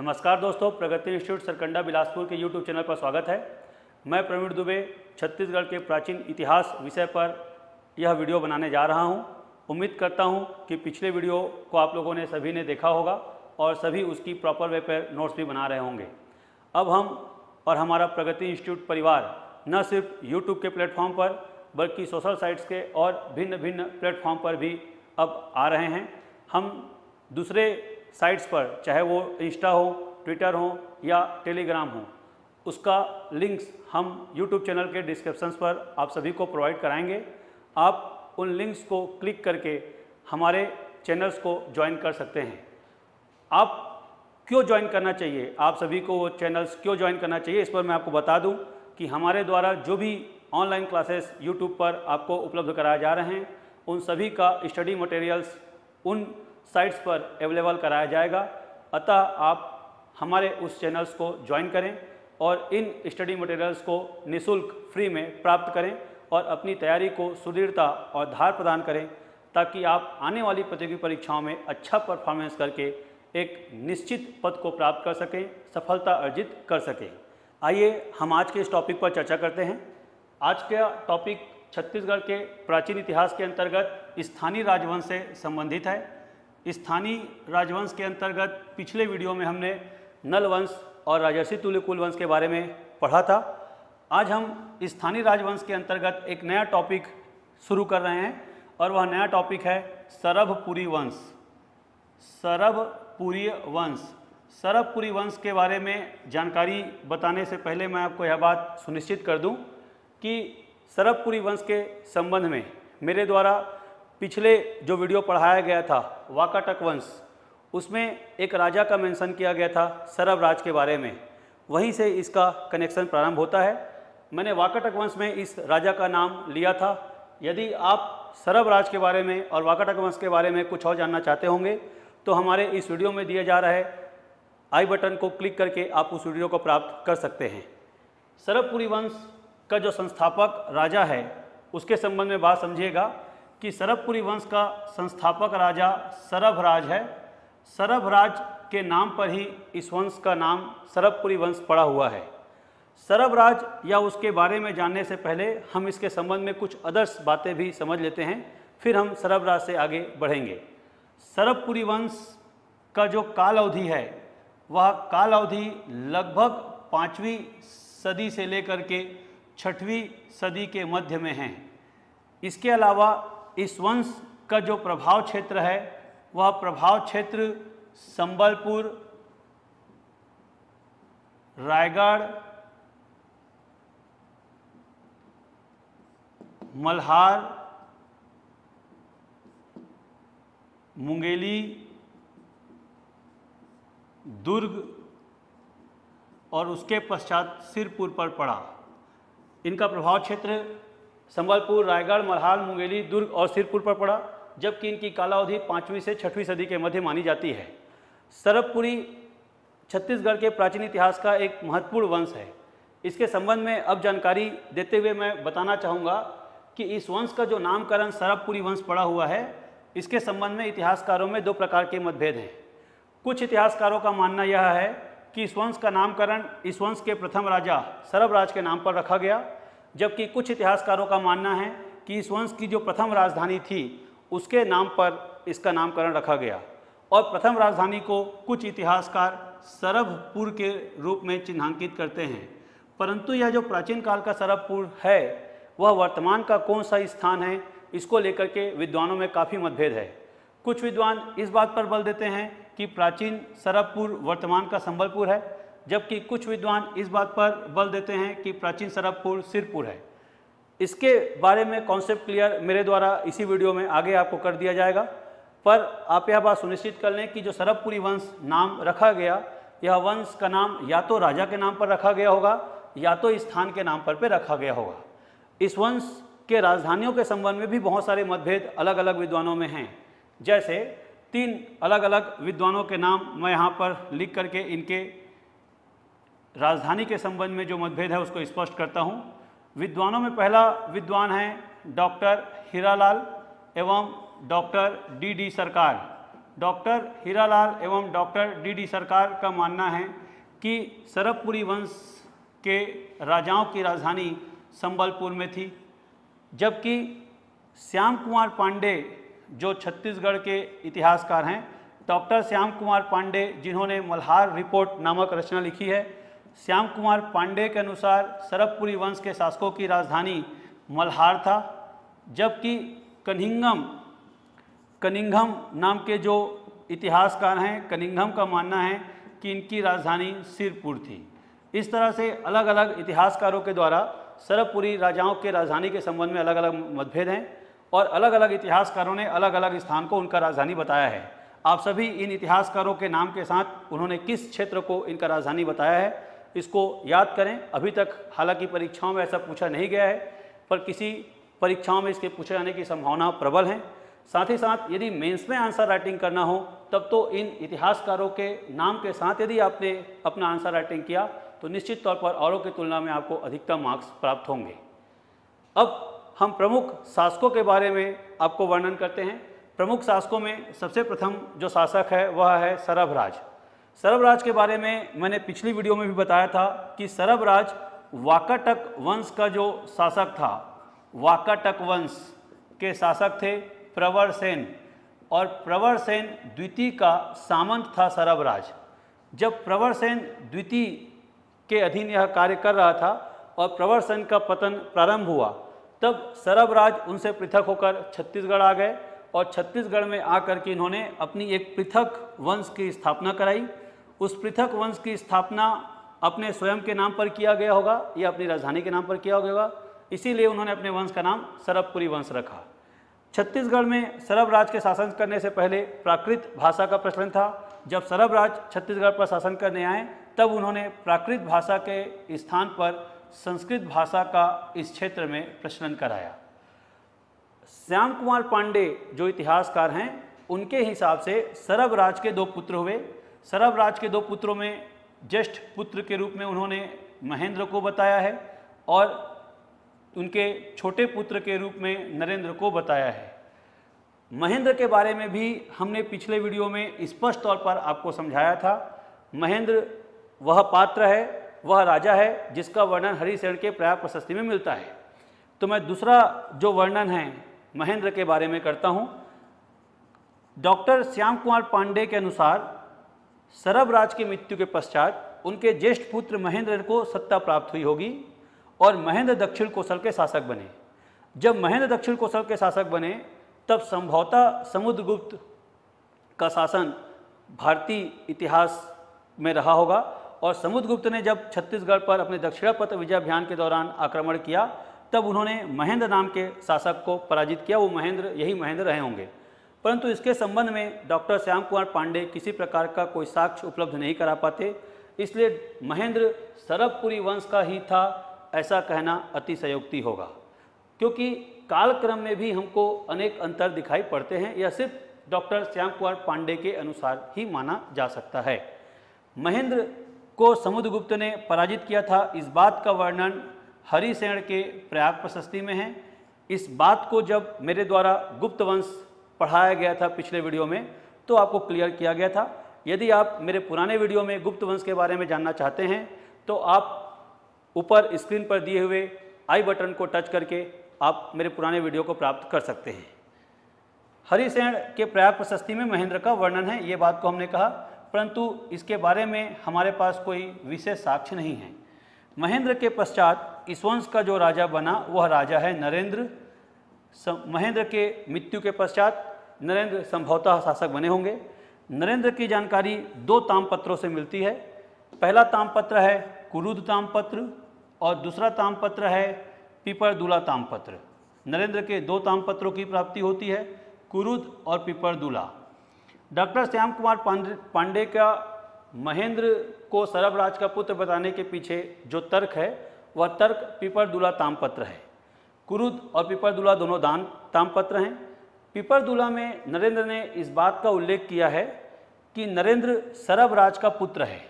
नमस्कार दोस्तों, प्रगति इंस्टीट्यूट सरकंडा बिलासपुर के यूट्यूब चैनल पर स्वागत है। मैं प्रवीण दुबे छत्तीसगढ़ के प्राचीन इतिहास विषय पर यह वीडियो बनाने जा रहा हूं। उम्मीद करता हूं कि पिछले वीडियो को आप लोगों ने सभी ने देखा होगा और सभी उसकी प्रॉपर वे पर नोट्स भी बना रहे होंगे। अब हम और हमारा प्रगति इंस्टीट्यूट परिवार न सिर्फ यूट्यूब के प्लेटफॉर्म पर बल्कि सोशल साइट्स के और भिन्न भिन्न प्लेटफॉर्म पर भी अब आ रहे हैं। हम दूसरे साइट्स पर, चाहे वो इंस्टा हो, ट्विटर हो या टेलीग्राम हो, उसका लिंक्स हम यूट्यूब चैनल के डिस्क्रिप्शंस पर आप सभी को प्रोवाइड कराएंगे। आप उन लिंक्स को क्लिक करके हमारे चैनल्स को ज्वाइन कर सकते हैं। आप क्यों ज्वाइन करना चाहिए, आप सभी को वो चैनल्स क्यों ज्वाइन करना चाहिए, इस पर मैं आपको बता दूं कि हमारे द्वारा जो भी ऑनलाइन क्लासेस यूट्यूब पर आपको उपलब्ध कराए जा रहे हैं, उन सभी का स्टडी मटेरियल्स उन साइट्स पर अवेलेबल कराया जाएगा। अतः आप हमारे उस चैनल्स को ज्वाइन करें और इन स्टडी मटेरियल्स को निःशुल्क फ्री में प्राप्त करें और अपनी तैयारी को सुदृढ़ता और धार प्रदान करें, ताकि आप आने वाली प्रतियोगी परीक्षाओं में अच्छा परफॉर्मेंस करके एक निश्चित पद को प्राप्त कर सकें, सफलता अर्जित कर सकें। आइए हम आज के इस टॉपिक पर चर्चा करते हैं। आज का टॉपिक छत्तीसगढ़ के प्राचीन इतिहास के अंतर्गत स्थानीय राजवंश से संबंधित है। स्थानीय राजवंश के अंतर्गत पिछले वीडियो में हमने नल वंश और राजर्षि तुल्यकुल वंश के बारे में पढ़ा था। आज हम स्थानीय राजवंश के अंतर्गत एक नया टॉपिक शुरू कर रहे हैं और वह नया टॉपिक है सरभपुरी वंश। सरभपुरी वंश। सरभपुरी वंश के बारे में जानकारी बताने से पहले मैं आपको यह बात सुनिश्चित कर दूं कि सरभपुरी वंश के संबंध में मेरे द्वारा पिछले जो वीडियो पढ़ाया गया था वाकाटक वंश, उसमें एक राजा का मेंशन किया गया था सरभ राज के बारे में। वहीं से इसका कनेक्शन प्रारंभ होता है। मैंने वाकाटक वंश में इस राजा का नाम लिया था। यदि आप सरभ राज के बारे में और वाकाटक वंश के बारे में कुछ और जानना चाहते होंगे तो हमारे इस वीडियो में दिए जा रहे आई बटन को क्लिक करके आप उस वीडियो को प्राप्त कर सकते हैं। सरभपुरी वंश का जो संस्थापक राजा है उसके संबंध में बात समझिएगा कि सरभपुरी वंश का संस्थापक राजा सरभराज है। सरभराज के नाम पर ही इस वंश का नाम सरभपुरी वंश पड़ा हुआ है। सरभराज या उसके बारे में जानने से पहले हम इसके संबंध में कुछ अदर्स बातें भी समझ लेते हैं, फिर हम सरभराज से आगे बढ़ेंगे। सरभपुरी वंश का जो काल अवधि है वह काल अवधि लगभग 5वीं सदी से लेकर के 6वीं सदी के मध्य में है। इसके अलावा इस वंश का जो प्रभाव क्षेत्र है वह प्रभाव क्षेत्र संबलपुर, रायगढ़, मल्हार, मुंगेली, दुर्ग और उसके पश्चात सिरपुर पर पड़ा। इनका प्रभाव क्षेत्र संबलपुर, रायगढ़, मल्हार, मुंगेली, दुर्ग और सिरपुर पर पड़ा, जबकि इनकी कालावधि 5वीं से 6वीं सदी के मध्य मानी जाती है। सरभपुरी छत्तीसगढ़ के प्राचीन इतिहास का एक महत्वपूर्ण वंश है। इसके संबंध में अब जानकारी देते हुए मैं बताना चाहूँगा कि इस वंश का जो नामकरण सरभपुरी वंश पड़ा हुआ है, इसके संबंध में इतिहासकारों में 2 प्रकार के मतभेद हैं। कुछ इतिहासकारों का मानना यह है कि इस वंश का नामकरण इस वंश के प्रथम राजा सरभराज के नाम पर रखा गया, जबकि कुछ इतिहासकारों का मानना है कि इस वंश की जो प्रथम राजधानी थी उसके नाम पर इसका नामकरण रखा गया और प्रथम राजधानी को कुछ इतिहासकार सरभपुर के रूप में चिन्हांकित करते हैं। परंतु यह जो प्राचीन काल का सरभपुर है वह वर्तमान का कौन सा स्थान है, इसको लेकर के विद्वानों में काफ़ी मतभेद है। कुछ विद्वान इस बात पर बल देते हैं कि प्राचीन सरभपुर वर्तमान का संबलपुर है, जबकि कुछ विद्वान इस बात पर बल देते हैं कि प्राचीन सरभपुर सिरपुर है। इसके बारे में कॉन्सेप्ट क्लियर मेरे द्वारा इसी वीडियो में आगे आपको कर दिया जाएगा, पर आप यह बात सुनिश्चित कर लें कि जो सरभपुरी वंश नाम रखा गया, यह वंश का नाम या तो राजा के नाम पर रखा गया होगा या तो स्थान के नाम पर रखा गया होगा। इस वंश के राजधानियों के संबंध में भी बहुत सारे मतभेद अलग अलग विद्वानों में हैं। जैसे 3 अलग अलग विद्वानों के नाम मैं यहाँ पर लिख करके इनके राजधानी के संबंध में जो मतभेद है उसको स्पष्ट करता हूँ। विद्वानों में पहला विद्वान है डॉक्टर हीरालाल एवं डॉक्टर डी सरकार। डॉक्टर हीरालाल एवं डॉक्टर डी सरकार का मानना है कि सरबपुरी वंश के राजाओं की राजधानी संबलपुर में थी, जबकि श्याम कुमार पांडे जो छत्तीसगढ़ के इतिहासकार हैं, डॉक्टर श्याम कुमार पांडे जिन्होंने मल्हार रिपोर्ट नामक रचना लिखी है, श्याम कुमार पांडे के अनुसार सरबपुरी वंश के शासकों की राजधानी मल्हार था, जबकि कनिंघम नाम के जो इतिहासकार हैं, कनिंघम का मानना है कि इनकी राजधानी सिरपुर थी। इस तरह से अलग अलग इतिहासकारों के द्वारा सरबपुरी राजाओं के राजधानी के संबंध में अलग अलग मतभेद हैं और अलग अलग इतिहासकारों ने अलग अलग स्थान को उनका राजधानी बताया है। आप सभी इन इतिहासकारों के नाम के साथ उन्होंने किस क्षेत्र को इनका राजधानी बताया है इसको याद करें। अभी तक हालांकि परीक्षाओं में ऐसा पूछा नहीं गया है, पर किसी परीक्षाओं में इसके पूछे जाने की संभावना प्रबल है। साथ ही साथ यदि मेंस में आंसर राइटिंग करना हो तब तो इन इतिहासकारों के नाम के साथ यदि आपने अपना आंसर राइटिंग किया तो निश्चित तौर पर औरों की तुलना में आपको अधिकतम मार्क्स प्राप्त होंगे। अब हम प्रमुख शासकों के बारे में आपको वर्णन करते हैं। प्रमुख शासकों में सबसे प्रथम जो शासक है वह है सरबराज। सरबराज के बारे में मैंने पिछली वीडियो में भी बताया था कि सरबराज वाकाटक वंश का जो शासक था, वाकाटक वंश के शासक थे प्रवर सेन, और प्रवर सेन द्वितीय का सामंत था सरबराज। जब प्रवर सेन द्वितीय के अधीन यह कार्य कर रहा था और प्रवर सेन का पतन प्रारंभ हुआ, तब सरबराज उनसे पृथक होकर छत्तीसगढ़ आ गए और छत्तीसगढ़ में आकर के इन्होंने अपनी एक पृथक वंश की स्थापना कराई। उस पृथक वंश की स्थापना अपने स्वयं के नाम पर किया गया होगा या अपनी राजधानी के नाम पर किया होगा, इसीलिए उन्होंने अपने वंश का नाम सरबपुरी वंश रखा। छत्तीसगढ़ में सरबराज के शासन करने से पहले प्राकृत भाषा का प्रचलन था। जब सरबराज छत्तीसगढ़ पर शासन करने आए तब उन्होंने प्राकृत भाषा के स्थान पर संस्कृत भाषा का इस क्षेत्र में प्रचलन कराया। श्याम कुमार पांडे जो इतिहासकार हैं, उनके हिसाब से सरबराज के 2 पुत्र हुए। सरबराज के 2 पुत्रों में ज्येष्ठ पुत्र के रूप में उन्होंने महेंद्र को बताया है और उनके छोटे पुत्र के रूप में नरेंद्र को बताया है। महेंद्र के बारे में भी हमने पिछले वीडियो में स्पष्ट तौर पर आपको समझाया था। महेंद्र वह पात्र है, वह राजा है जिसका वर्णन हरिशरण के प्रयाग प्रशस्ति में मिलता है। तो मैं दूसरा जो वर्णन है महेंद्र के बारे में करता हूँ। डॉक्टर श्याम कुमार पांडे के अनुसार सरबराज की मृत्यु के पश्चात उनके ज्येष्ठ पुत्र महेंद्र को सत्ता प्राप्त हुई होगी और महेंद्र दक्षिण कोसल के शासक बने। जब महेंद्र दक्षिण कोसल के शासक बने तब संभवतः समुद्रगुप्त का शासन भारतीय इतिहास में रहा होगा और समुद्रगुप्त ने जब छत्तीसगढ़ पर अपने दक्षिणापथ विजय अभियान के दौरान आक्रमण किया तब उन्होंने महेंद्र नाम के शासक को पराजित किया। वो महेंद्र, यही महेंद्र रहे होंगे, परंतु इसके संबंध में डॉक्टर श्याम कुमार पांडे किसी प्रकार का कोई साक्ष्य उपलब्ध नहीं करा पाते, इसलिए महेंद्र सरबपुरी वंश का ही था ऐसा कहना अतिशयोक्ति होगा, क्योंकि कालक्रम में भी हमको अनेक अंतर दिखाई पड़ते हैं। यह सिर्फ डॉक्टर श्याम कुमार पांडे के अनुसार ही माना जा सकता है। महेंद्र को समुद्रगुप्त ने पराजित किया था, इस बात का वर्णन हरिशरण के प्रयाग प्रशस्ति में है। इस बात को जब मेरे द्वारा गुप्त वंश पढ़ाया गया था पिछले वीडियो में तो आपको क्लियर किया गया था। यदि आप मेरे पुराने वीडियो में गुप्त वंश के बारे में जानना चाहते हैं तो आप ऊपर स्क्रीन पर दिए हुए आई बटन को टच करके आप मेरे पुराने वीडियो को प्राप्त कर सकते हैं। हरिशरण के प्रयाग प्रशस्ति में महेंद्र का वर्णन है, ये बात को हमने कहा, परंतु इसके बारे में हमारे पास कोई विशेष साक्ष्य नहीं है। महेंद्र के पश्चात इस वंश का जो राजा बना वह राजा है नरेंद्र। महेंद्र के मृत्यु के पश्चात नरेंद्र संभवतः शासक बने होंगे। नरेंद्र की जानकारी 2 ताम्रपत्रों से मिलती है। पहला ताम्रपत्र है कुरुद ताम्रपत्र और दूसरा ताम्रपत्र है पिपरदुला ताम्रपत्र। नरेंद्र के 2 ताम्रपत्रों की प्राप्ति होती है, कुरुद और पिपरदुला। डॉक्टर श्याम कुमार पांडे का महेंद्र को सरबराज का पुत्र बताने के पीछे जो तर्क है वह तर्क पिपरदुला ताम्रपत्र है। कुरुद और पिपरदुला दोनों ताम्रपत्र हैं। पिपरदुला में नरेंद्र ने इस बात का उल्लेख किया है कि नरेंद्र सरबराज का पुत्र है।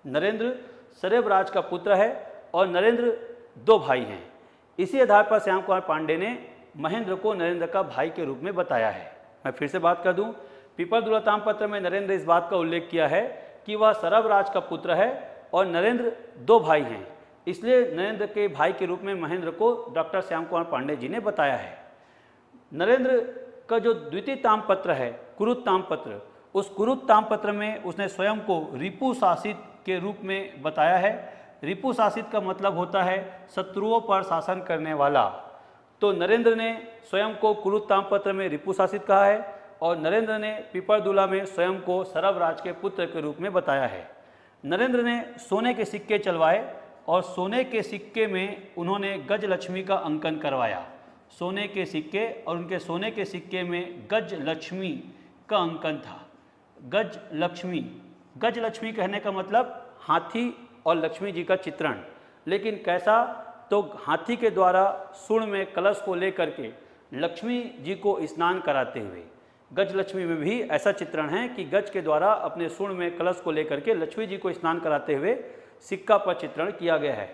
नरेंद्र सरबराज का पुत्र है और नरेंद्र 2 भाई हैं। इसी आधार पर श्याम कुमार पांडे ने महेंद्र को नरेंद्र का भाई के रूप में बताया है। मैं फिर से बात कर दूं, पीपलदुला ताम्रपत्र में नरेंद्र ने इस बात का उल्लेख किया है कि वह सरबराज का पुत्र है और नरेंद्र 2 भाई हैं, इसलिए नरेंद्र के भाई के रूप में महेंद्र को डॉक्टर श्याम कुमार पांडे जी ने बताया है। नरेंद्र का जो द्वितीय ताम्रपत्र है कुरुत ताम्रपत्र, उस कुरुत ताम्रपत्र में उसने स्वयं को रिपु शासित के रूप में बताया है। रिपु शासित का मतलब होता है शत्रुओं पर शासन करने वाला। तो नरेंद्र ने स्वयं को कुरुत ताम्रपत्र में रिपु शासित कहा है और नरेंद्र ने पीपलदुला में स्वयं को सरबराज के पुत्र के रूप में बताया है। नरेंद्र ने सोने के सिक्के चलवाए और सोने के सिक्के में उन्होंने गजलक्ष्मी का अंकन करवाया। सोने के सिक्के और उनके सोने के सिक्के में गजलक्ष्मी का अंकन था। गजलक्ष्मी कहने का मतलब हाथी और लक्ष्मी जी का चित्रण, लेकिन कैसा, तो हाथी के द्वारा सूंड में कलश को लेकर के लक्ष्मी जी को स्नान कराते हुए। गजलक्ष्मी में भी ऐसा चित्रण है कि गज के द्वारा अपने सूंड में कलश को लेकर के लक्ष्मी जी को स्नान कराते हुए सिक्का पर चित्रण किया गया है।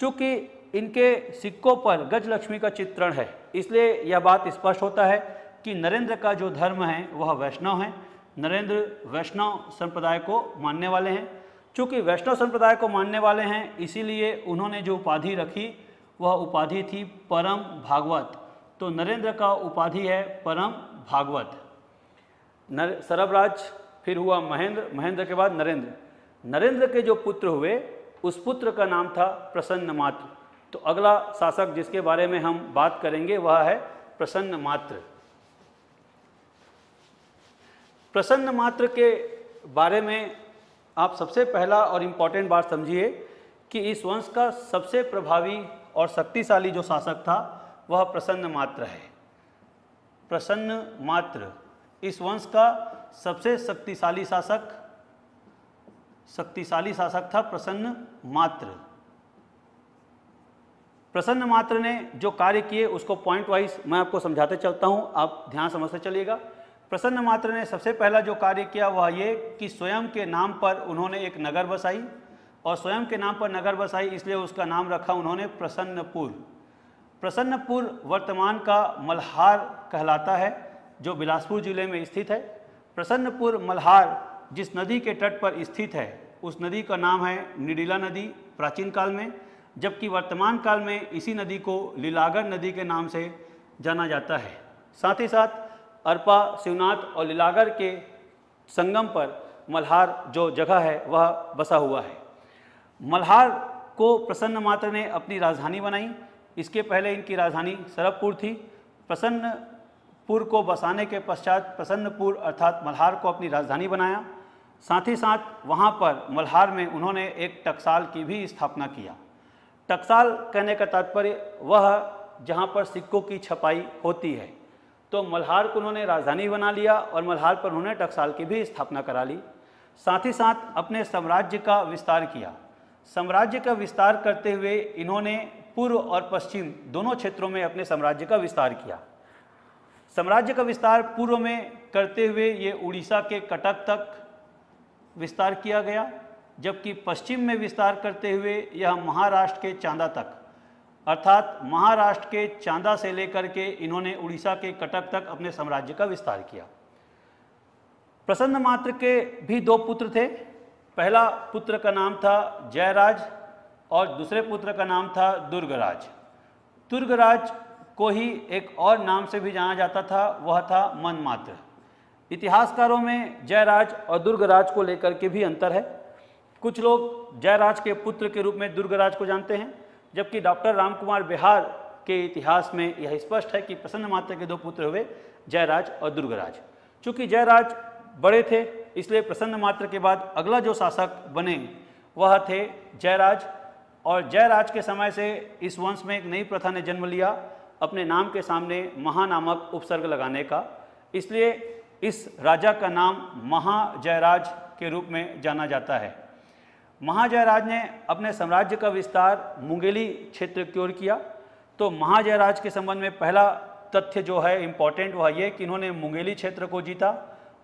चूँकि इनके सिक्कों पर गजलक्ष्मी का चित्रण है, इसलिए यह बात स्पष्ट होता है कि नरेंद्र का जो धर्म है वह वैष्णव है। नरेंद्र वैष्णव संप्रदाय को मानने वाले हैं। चूँकि वैष्णव संप्रदाय को मानने वाले हैं, इसीलिए उन्होंने जो उपाधि रखी वह उपाधि थी परम भागवत। तो नरेंद्र का उपाधि है परम भागवत। सरबराज, फिर हुआ महेंद्र, महेंद्र के बाद नरेंद्र। नरेंद्र के जो पुत्र हुए उस पुत्र का नाम था प्रसन्नमात्र। तो अगला शासक जिसके बारे में हम बात करेंगे वह है प्रसन्नमात्र। प्रसन्नमात्र के बारे में आप सबसे पहला और इम्पॉर्टेंट बात समझिए कि इस वंश का सबसे प्रभावी और शक्तिशाली जो शासक था वह प्रसन्नमात्र है। प्रसन्नमात्र इस वंश का सबसे शक्तिशाली शासक था प्रसन्नमात्र। प्रसन्नमात्र ने जो कार्य किए उसको पॉइंट वाइज मैं आपको समझाते चलता हूँ, आप ध्यान समझते चलिएगा। प्रसन्नमात्र ने सबसे पहला जो कार्य किया वह ये कि स्वयं के नाम पर उन्होंने एक नगर बसाई, और स्वयं के नाम पर नगर बसाई इसलिए उसका नाम रखा उन्होंने प्रसन्नपुर। प्रसन्नपुर वर्तमान का मल्हार कहलाता है, जो बिलासपुर जिले में स्थित है। प्रसन्नपुर मल्हार जिस नदी के तट पर स्थित है उस नदी का नाम है निडिला नदी प्राचीन काल में, जबकि वर्तमान काल में इसी नदी को लीलागर नदी के नाम से जाना जाता है। साथ ही साथ अरपा, शिवनाथ और लीलागर के संगम पर मल्हार जो जगह है वह बसा हुआ है। मल्हार को प्रसन्नमात्र ने अपनी राजधानी बनाई। इसके पहले इनकी राजधानी सरबपुर थी। प्रसन्नपुर को बसाने के पश्चात प्रसन्नपुर अर्थात मल्हार को अपनी राजधानी बनाया। साथ ही साथ वहाँ पर मल्हार में उन्होंने एक टकसाल की भी स्थापना किया। टकसाल कहने का तात्पर्य वह जहाँ पर सिक्कों की छपाई होती है। तो मल्हार को उन्होंने राजधानी बना लिया और मल्हार पर उन्होंने टकसाल की भी स्थापना करा ली। साथ ही साथ अपने साम्राज्य का विस्तार किया। साम्राज्य का विस्तार करते हुए इन्होंने पूर्व और पश्चिम दोनों क्षेत्रों में अपने साम्राज्य का विस्तार किया। साम्राज्य का विस्तार पूर्व में करते हुए ये उड़ीसा के कटक तक विस्तार किया गया, जबकि पश्चिम में विस्तार करते हुए यह महाराष्ट्र के चांदा तक, अर्थात महाराष्ट्र के चांदा से लेकर के इन्होंने उड़ीसा के कटक तक अपने साम्राज्य का विस्तार किया। प्रसन्नमात्र के भी 2 पुत्र थे। पहला पुत्र का नाम था जयराज और दूसरे पुत्र का नाम था दुर्गराज। दुर्गराज को ही एक और नाम से भी जाना जाता था, वह था मनमात्र। इतिहासकारों में जयराज और दुर्गराज को लेकर के भी अंतर है। कुछ लोग जयराज के पुत्र के रूप में दुर्गराज को जानते हैं, जबकि डॉक्टर रामकुमार बिहार के इतिहास में यह स्पष्ट है कि प्रसन्नमात्र के 2 पुत्र हुए, जयराज और दुर्गराज। चूँकि जयराज बड़े थे इसलिए प्रसन्नमात्र के बाद अगला जो शासक बने वह थे जयराज। और जयराज के समय से इस वंश में एक नई प्रथा ने जन्म लिया, अपने नाम के सामने महा नामक उपसर्ग लगाने का। इसलिए इस राजा का नाम महाजयराज के रूप में जाना जाता है। महाजयराज ने अपने साम्राज्य का विस्तार मुंगेली क्षेत्र की ओर किया। तो महाजयराज के संबंध में पहला तथ्य जो है इम्पॉर्टेंट वह ये कि इन्होंने मुंगेली क्षेत्र को जीता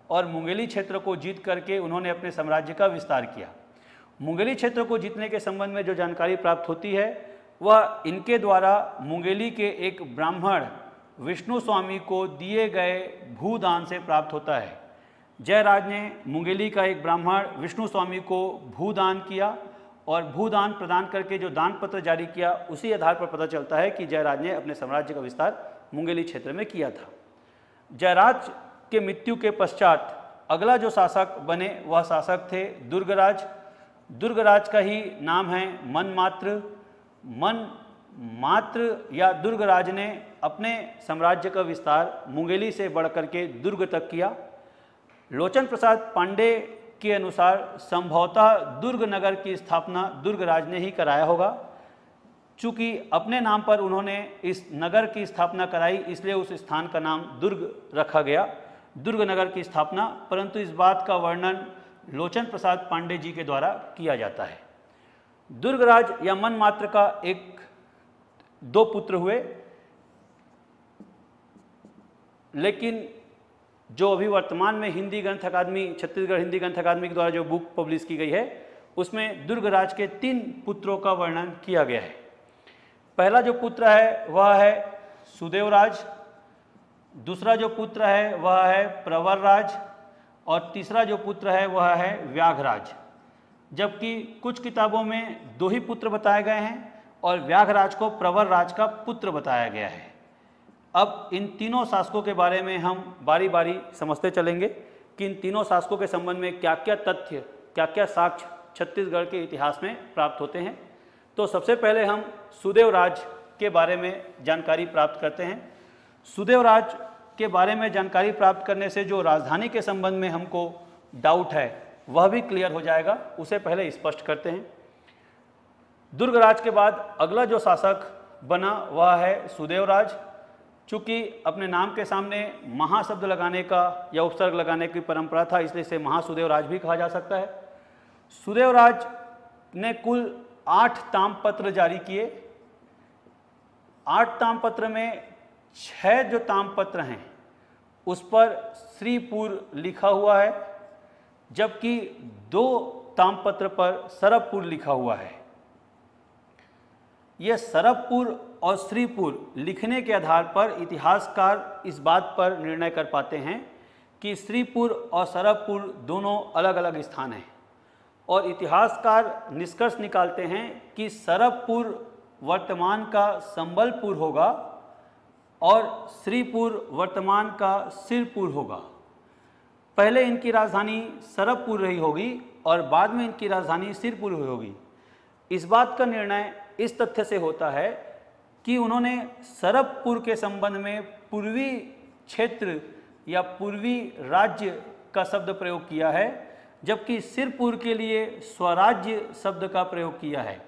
और मुंगेली क्षेत्र को जीत करके उन्होंने अपने साम्राज्य का विस्तार किया। मुंगेली क्षेत्र को जीतने के संबंध में जो जानकारी प्राप्त होती है वह इनके द्वारा मुंगेली के एक ब्राह्मण विष्णु स्वामी को दिए गए भूदान से प्राप्त होता है। जयराज ने मुंगेली का एक ब्राह्मण विष्णु स्वामी को भूदान किया और भूदान प्रदान करके जो दान पत्र जारी किया, उसी आधार पर पता चलता है कि जयराज ने अपने साम्राज्य का विस्तार मुंगेली क्षेत्र में किया था। जयराज के मृत्यु के पश्चात अगला जो शासक बने वह शासक थे दुर्गराज। दुर्गराज का ही नाम है मनमात्र। मनमात्र या दुर्गराज ने अपने साम्राज्य का विस्तार मुंगेली से बढ़कर के दुर्ग तक किया। लोचन प्रसाद पांडे के अनुसार संभवतः दुर्ग नगर की स्थापना दुर्गराज ने ही कराया होगा। चूँकि अपने नाम पर उन्होंने इस नगर की स्थापना कराई, इसलिए उस स्थान का नाम दुर्ग रखा गया, दुर्ग नगर की स्थापना। परंतु इस बात का वर्णन लोचन प्रसाद पांडे जी के द्वारा किया जाता है। दुर्गराज या मनमात्र का दो पुत्र हुए, लेकिन जो अभी वर्तमान में हिंदी ग्रंथ अकादमी, छत्तीसगढ़ हिंदी ग्रंथ अकादमी के द्वारा जो बुक पब्लिश की गई है, उसमें दुर्गराज के 3 पुत्रों का वर्णन किया गया है। पहला जो पुत्र है वह है सुदेवराज, दूसरा जो पुत्र है वह है प्रवरराज और तीसरा जो पुत्र है वह है व्याघराज। जबकि कुछ किताबों में 2 ही पुत्र बताए गए हैं और व्याघराज को प्रवरराज का पुत्र बताया गया है। अब इन तीनों शासकों के बारे में हम बारी बारी समझते चलेंगे कि इन तीनों शासकों के संबंध में क्या क्या तथ्य, क्या क्या साक्ष्य छत्तीसगढ़ के इतिहास में प्राप्त होते हैं। तो सबसे पहले हम सुदेवराज के बारे में जानकारी प्राप्त करते हैं। सुदेवराज के बारे में जानकारी प्राप्त करने से जो राजधानी के संबंध में हमको डाउट है वह भी क्लियर हो जाएगा, उसे पहले स्पष्ट करते हैं। दुर्गराज के बाद अगला जो शासक बना वह है सुदेवराज। चूँकि अपने नाम के सामने महाशब्द लगाने का या उपसर्ग लगाने की परंपरा था, इसलिए इसे महासुदेवराज भी कहा जा सकता है। सुदेवराज ने कुल 8 ताम्रपत्र जारी किए। 8 ताम्रपत्र में 6 जो ताम्रपत्र हैं उस पर श्रीपुर लिखा हुआ है, जबकि 2 ताम्रपत्र पर सरबपुर लिखा हुआ है। यह सरबपुर और श्रीपुर लिखने के आधार पर इतिहासकार इस बात पर निर्णय कर पाते हैं कि श्रीपुर और सरबपुर दोनों अलग अलग स्थान हैं और इतिहासकार निष्कर्ष निकालते हैं कि सरबपुर वर्तमान का संबलपुर होगा और श्रीपुर वर्तमान का सिरपुर होगा। पहले इनकी राजधानी सरबपुर रही होगी और बाद में इनकी राजधानी सिरपुर हुई होगी। इस बात का निर्णय इस तथ्य से होता है कि उन्होंने सरबपुर के संबंध में पूर्वी क्षेत्र या पूर्वी राज्य का शब्द प्रयोग किया है, जबकि सिरपुर के लिए स्वराज्य शब्द का प्रयोग किया है।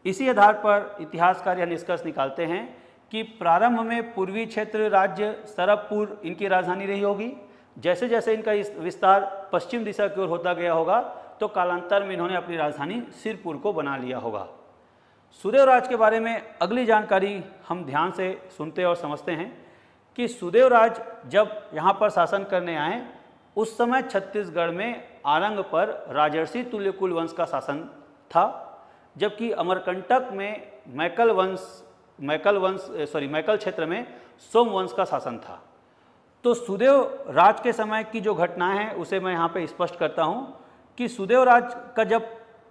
इसी आधार पर इतिहासकार यह निष्कर्ष निकालते हैं कि प्रारंभ में पूर्वी क्षेत्र राज्य सरबपुर इनकी राजधानी रही होगी। जैसे जैसे इनका विस्तार पश्चिम दिशा की ओर होता गया होगा तो कालांतर में इन्होंने अपनी राजधानी सिरपुर को बना लिया होगा। सुदेवराज के बारे में अगली जानकारी हम ध्यान से सुनते और समझते हैं कि सुदेवराज जब यहाँ पर शासन करने आए उस समय छत्तीसगढ़ में आरंग पर राजर्षि तुल्यकुल वंश का शासन था, जबकि अमरकंटक में मैकल क्षेत्र में सोम वंश का शासन था। तो सुदेवराज के समय की जो घटनाएं हैं उसे मैं यहाँ पे स्पष्ट करता हूँ कि सुदेवराज का जब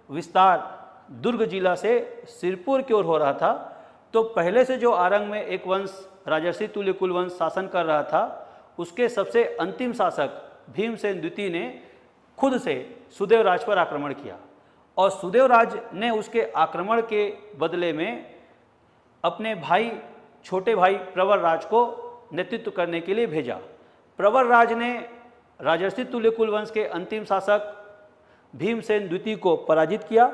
विस्तार दुर्ग जिला से सिरपुर की ओर हो रहा था तो पहले से जो आरंग में एक वंश राजर्षि तुल्यकुल वंश शासन कर रहा था, उसके सबसे अंतिम शासक भीमसेन द्वितीय ने खुद से सुदेवराज पर आक्रमण किया और सुदेवराज ने उसके आक्रमण के बदले में अपने छोटे भाई प्रवरराज को नेतृत्व करने के लिए भेजा। प्रवरराज ने राजर्षि तुल्यकुल वंश के अंतिम शासक भीमसेन द्वितीय को पराजित किया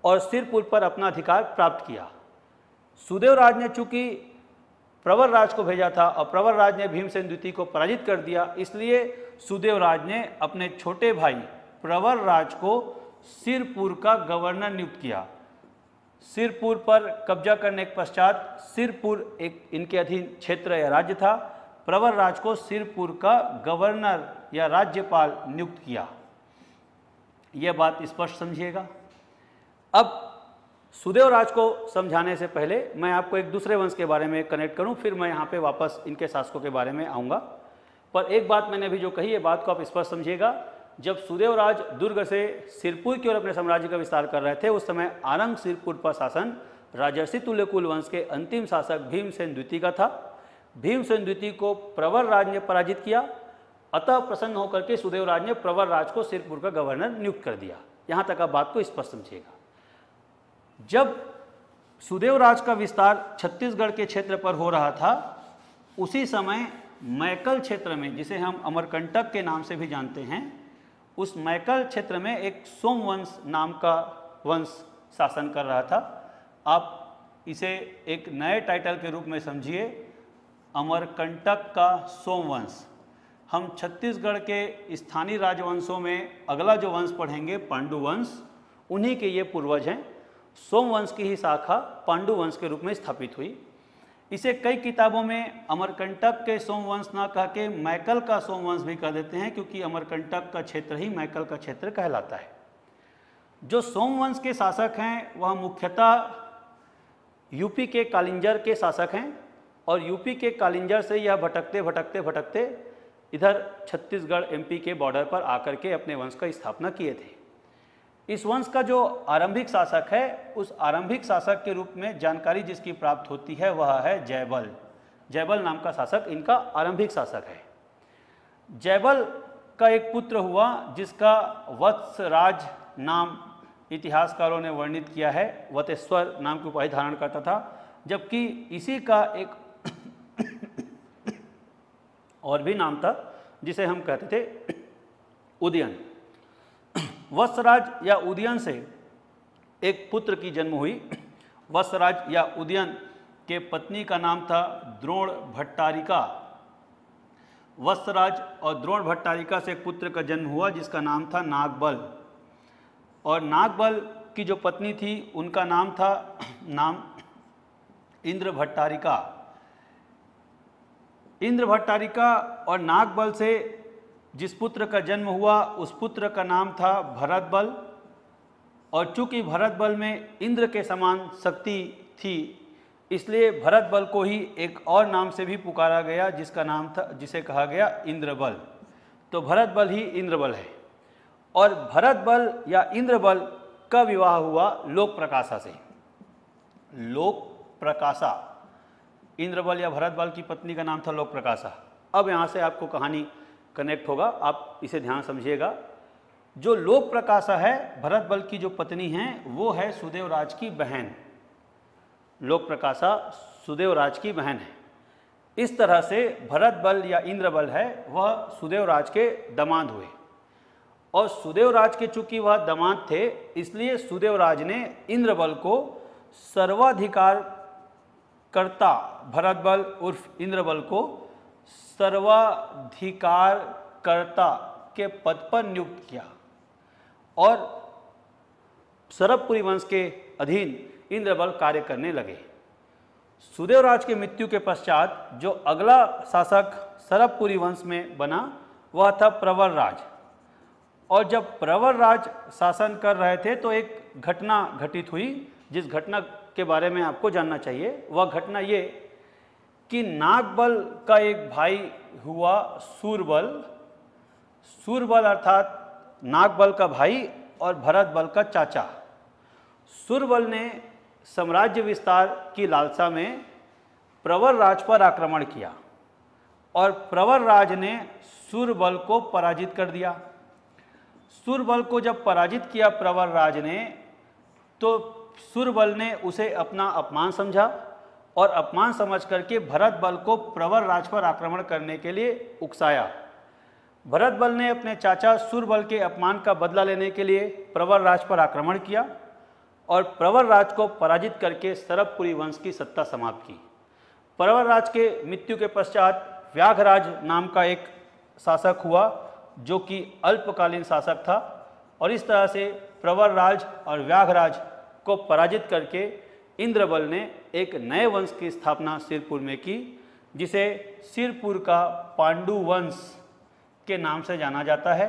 और सिरपुर पर अपना अधिकार प्राप्त किया। सुदेवराज ने चूंकि प्रवरराज को भेजा था और प्रवरराज ने भीमसेन द्वितीय को पराजित कर दिया, इसलिए सुदेवराज ने अपने छोटे भाई प्रवरराज को सिरपुर का गवर्नर नियुक्त किया। सिरपुर पर कब्जा करने के पश्चात सिरपुर एक इनके अधीन क्षेत्र या राज्य था। प्रवरराज को सिरपुर का गवर्नर या राज्यपाल नियुक्त किया। यह बात स्पष्ट समझिएगा। अब सुदेवराज को समझाने से पहले मैं आपको एक दूसरे वंश के बारे में कनेक्ट करूं, फिर मैं यहाँ पे वापस इनके शासकों के बारे में आऊँगा। पर एक बात मैंने अभी जो कही है बात को आप स्पष्ट समझिएगा। जब सुदेवराज दुर्ग से सिरपुर की ओर अपने साम्राज्य का विस्तार कर रहे थे उस समय आरंग सिरपुर पर शासन राजर्षि तुल्यकुल वंश के अंतिम शासक भीमसेन द्वितीय का था। भीमसेन द्वितीय को प्रवर राज ने पराजित किया, अतः प्रसन्न होकर के सुदेवराज ने प्रवर राज को सिरपुर का गवर्नर नियुक्त कर दिया। यहाँ तक आप बात को स्पष्ट समझिएगा। जब सुदेवराज का विस्तार छत्तीसगढ़ के क्षेत्र पर हो रहा था उसी समय मैकल क्षेत्र में, जिसे हम अमरकंटक के नाम से भी जानते हैं, उस मैकल क्षेत्र में एक सोमवंश नाम का वंश शासन कर रहा था। आप इसे एक नए टाइटल के रूप में समझिए, अमरकंटक का सोमवंश। हम छत्तीसगढ़ के स्थानीय राजवंशों में अगला जो वंश पढ़ेंगे पांडु वंश, उन्हीं के ये पूर्वज हैं। सोमवंश की ही शाखा पांडु वंश के रूप में स्थापित हुई। इसे कई किताबों में अमरकंटक के सोमवंश ना कह के मैकल का सोमवंश भी कह देते हैं, क्योंकि अमरकंटक का क्षेत्र ही मैकल का क्षेत्र कहलाता है। जो सोमवंश के शासक हैं वह मुख्यतः यूपी के कालिंजर के शासक हैं और यूपी के कालिंजर से यह भटकते भटकते भटकते इधर छत्तीसगढ़ एमपी के बॉर्डर पर आकर के अपने वंश का स्थापना किए थे। इस वंश का जो आरंभिक शासक है, उस आरंभिक शासक के रूप में जानकारी जिसकी प्राप्त होती है वह है जयबल। जयबल नाम का शासक इनका आरंभिक शासक है। जयबल का एक पुत्र हुआ जिसका वत्सराज नाम इतिहासकारों ने वर्णित किया है, वतेश्वर नाम की उपाधि धारण करता था, जबकि इसी का एक और भी नाम था जिसे हम कहते थे उदयन। वत्सराज या उदयन से एक पुत्र की जन्म हुई। वत्सराज या उदयन के पत्नी का नाम था द्रोण भट्टारिका। वत्सराज और द्रोण भट्टारिका से एक पुत्र का जन्म हुआ जिसका नाम था नागबल। और नागबल की जो पत्नी थी उनका नाम था इंद्र भट्टारिका। इंद्र भट्टारिका और नागबल से जिस पुत्र का जन्म हुआ उस पुत्र का नाम था भरतबल। और चूंकि भरतबल में इंद्र के समान शक्ति थी इसलिए भरतबल को ही एक और नाम से भी पुकारा गया जिसका नाम था, जिसे कहा गया इंद्रबल। तो भरतबल ही इंद्रबल है। और भरतबल या इंद्रबल का विवाह हुआ लोक प्रकाशा से। लोक प्रकाशा, इंद्रबल या भरतबल की पत्नी का नाम था लोक प्रकाशा। अब यहाँ से आपको कहानी कनेक्ट होगा, आप इसे ध्यान समझिएगा। जो लोक प्रकाशा है, भरतबल की जो पत्नी हैं वो है सुदेवराज की बहन। लोक प्रकाशा सुदेवराज की बहन है। इस तरह से भरतबल या इंद्रबल है वह सुदेवराज के दामाद हुए। और सुदेवराज के चूंकि वह दामाद थे इसलिए सुदेवराज ने इंद्रबल को सर्वाधिकार कर्ता, भरतबल उर्फ इंद्रबल को सर्वाधिकारकर्ता के पद पर नियुक्त किया और सरबपुरी वंश के अधीन इंद्रबल कार्य करने लगे। सुदेवराज के मृत्यु के पश्चात जो अगला शासक सरबपुरी वंश में बना वह था प्रवर राज। और जब प्रवर राज शासन कर रहे थे तो एक घटना घटित हुई जिस घटना के बारे में आपको जानना चाहिए। वह घटना ये कि नागबल का एक भाई हुआ सूरबल। सूरबल अर्थात नागबल का भाई और भरतबल का चाचा। सूरबल ने साम्राज्य विस्तार की लालसा में प्रवर राज पर आक्रमण किया और प्रवर राज ने सूरबल को पराजित कर दिया। सूरबल को जब पराजित किया प्रवर राज ने तो सूरबल ने उसे अपना अपमान समझा और अपमान समझ करके भरतबल को प्रवर राज पर आक्रमण करने के लिए उकसाया। भरतबल ने अपने चाचा सूरबल के अपमान का बदला लेने के लिए प्रवर राज पर आक्रमण किया और प्रवर राज को पराजित करके सरबपुरी वंश की सत्ता समाप्त की। प्रवर राज के मृत्यु के पश्चात व्याघराज नाम का एक शासक हुआ जो कि अल्पकालीन शासक था और इस तरह से प्रवर राज और व्याघराज को पराजित करके इंद्रबल ने एक नए वंश की स्थापना सिरपुर में की जिसे सिरपुर का पांडु वंश के नाम से जाना जाता है।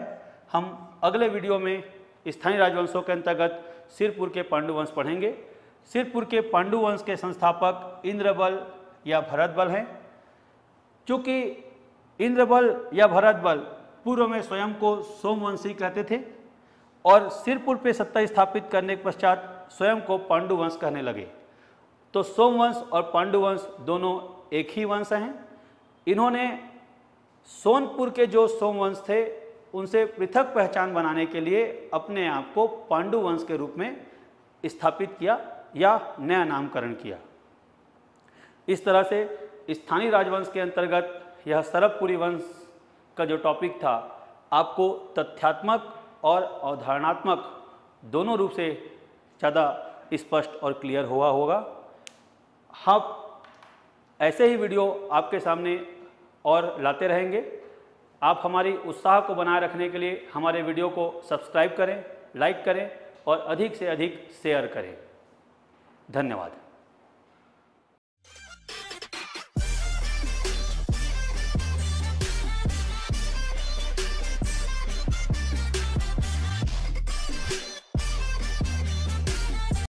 हम अगले वीडियो में स्थानीय राजवंशों के अंतर्गत सिरपुर के पांडु वंश पढ़ेंगे। सिरपुर के पांडु वंश के संस्थापक इंद्रबल या भरतबल हैं। चूँकि इंद्रबल या भरतबल पूर्व में स्वयं को सोमवंशी कहते थे और सिरपुर पे सत्ता स्थापित करने के पश्चात स्वयं को पांडुवंश कहने लगे। तो सोमवंश और पांडुवंश दोनों एक ही वंश हैं। इन्होंने सोनपुर के जो सोमवंश थे उनसे पृथक पहचान बनाने के लिए अपने आप को पांडुवंश के रूप में स्थापित किया या नया नामकरण किया। इस तरह से स्थानीय राजवंश के अंतर्गत यह सरबपुरी वंश का जो टॉपिक था आपको तथ्यात्मक और अवधारणात्मक दोनों रूप से ज़्यादा स्पष्ट और क्लियर हुआ होगा। हम ऐसे ही वीडियो आपके सामने और लाते रहेंगे। आप हमारी उत्साह को बनाए रखने के लिए हमारे वीडियो को सब्सक्राइब करें, लाइक करें और अधिक से अधिक शेयर करें। धन्यवाद।